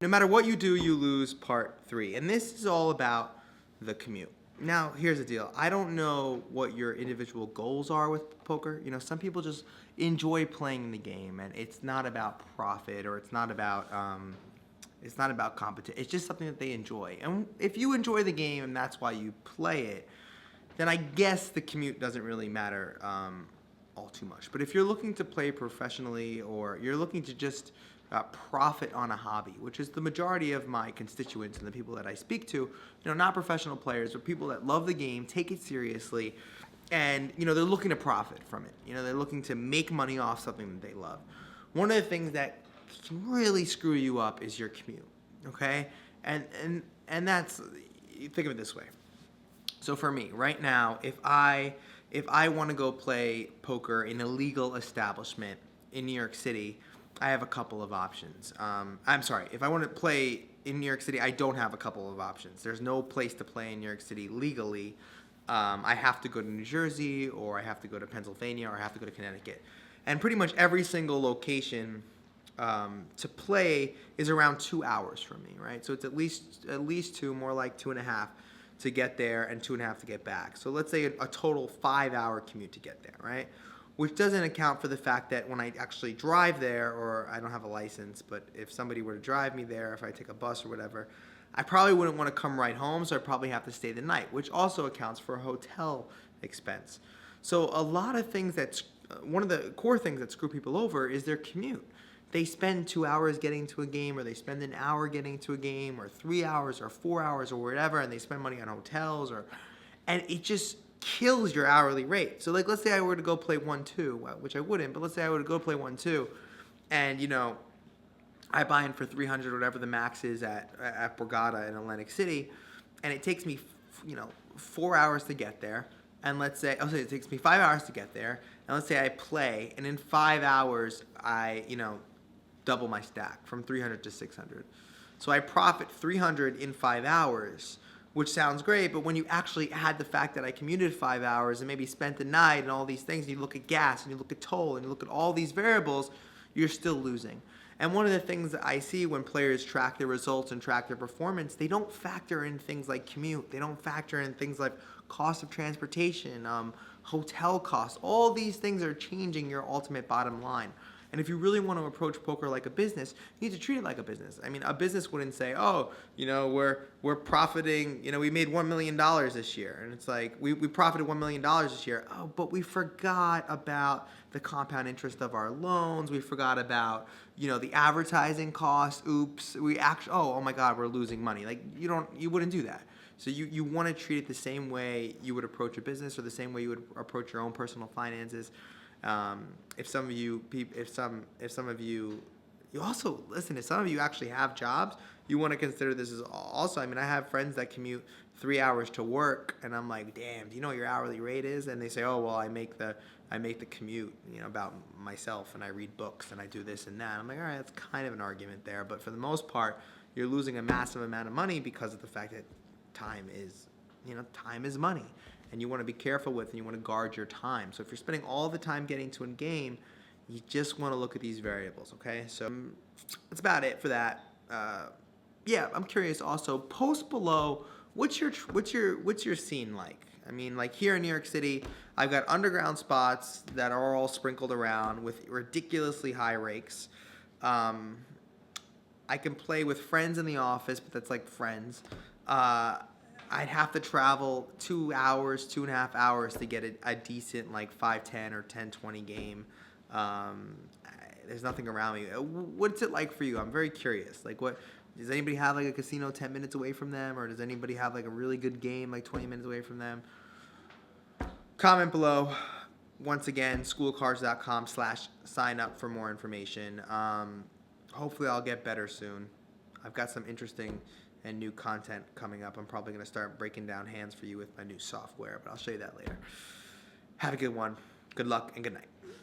No matter what you do, you lose part 3. And this is all about the commute. Now, here's the deal. I don't know what your individual goals are with poker. Some people just enjoy playing the game, and it's not about profit, or it's not about competition. It's just something that they enjoy. And if you enjoy the game and that's why you play it, then I guess the commute doesn't really matter all too much. But if you're looking to play professionally, or you're looking to just profit on a hobby, which is the majority of my constituents and the people that I speak to, not professional players, but people that love the game, take it seriously, and they're looking to profit from it. They're looking to make money off something that they love. One of the things that can really screw you up is your commute. Okay, and that's, think of it this way. So for me, right now, if I want to go play poker in a legal establishment in New York City, I have a couple of options. I'm sorry, if I want to play in New York City, I don't have a couple of options. There's no place to play in New York City legally. I have to go to New Jersey, or I have to go to Pennsylvania, or I have to go to Connecticut. And pretty much every single location to play is around 2 hours from me, right? So it's at least 2, more like 2.5 to get there, and 2.5 to get back. So let's say a total 5-hour commute to get there, right? Which doesn't account for the fact that when I actually drive there, or I don't have a license, but if somebody were to drive me there, if I take a bus or whatever, I probably wouldn't want to come right home, so I'd probably have to stay the night, which also accounts for a hotel expense. So a lot of things one of the core things that screw people over is their commute. They spend 2 hours getting to a game, or they spend an hour getting to a game, or 3 hours, or 4 hours, or whatever, and they spend money on hotels, and it just kills your hourly rate. So let's say I were to go play 1-2, which I wouldn't, but let's say I were to go play 1-2, and I buy in for 300, whatever the max is at Borgata in Atlantic City, and it takes me 4 hours to get there. And let's say it takes me 5 hours to get there, and let's say I play, and in 5 hours I double my stack from 300 to 600. So I profit 300 in 5 hours, which sounds great, but when you actually add the fact that I commuted 5 hours and maybe spent the night and all these things, and you look at gas, and you look at toll, and you look at all these variables, you're still losing. And one of the things that I see when players track their results and track their performance, they don't factor in things like commute. They don't factor in things like cost of transportation, hotel costs. All these things are changing your ultimate bottom line. And if you really want to approach poker like a business, you need to treat it like a business. I mean, a business wouldn't say, oh, we're profiting, we made $1 million this year. And it's like, we profited $1 million this year. Oh, but we forgot about the compound interest of our loans. We forgot about, the advertising costs. Oops. Oh my God, we're losing money. Like, you wouldn't do that. So you want to treat it the same way you would approach a business, or the same way you would approach your own personal finances. If some of you actually have jobs, you want to consider this as also. I mean, I have friends that commute 3 hours to work, and I'm like, damn, do you know what your hourly rate is? And they say, oh, well, I make the commute, about myself, and I read books, and I do this and that. I'm like, all right, that's kind of an argument there, but for the most part, you're losing a massive amount of money because of the fact that time is money. And you want to be careful with, and you want to guard your time. So if you're spending all the time getting to a game, you just want to look at these variables, okay? So that's about it for that. I'm curious also, post below, what's your scene like? I mean, like here in New York City, I've got underground spots that are all sprinkled around with ridiculously high rakes. I can play with friends in the office, but that's like friends. I'd have to travel 2 hours, 2.5 hours to get a decent like 5-10 or 10-20 game. There's nothing around me. What's it like for you? I'm very curious. Like, does anybody have like a casino 10 minutes away from them, or does anybody have like a really good game like 20 minutes away from them? Comment below. Once again, schoolcards.com/sign up for more information. Hopefully I'll get better soon. I've got some interesting and new content coming up. I'm probably going to start breaking down hands for you with my new software, but I'll show you that later. Have a good one. Good luck and good night.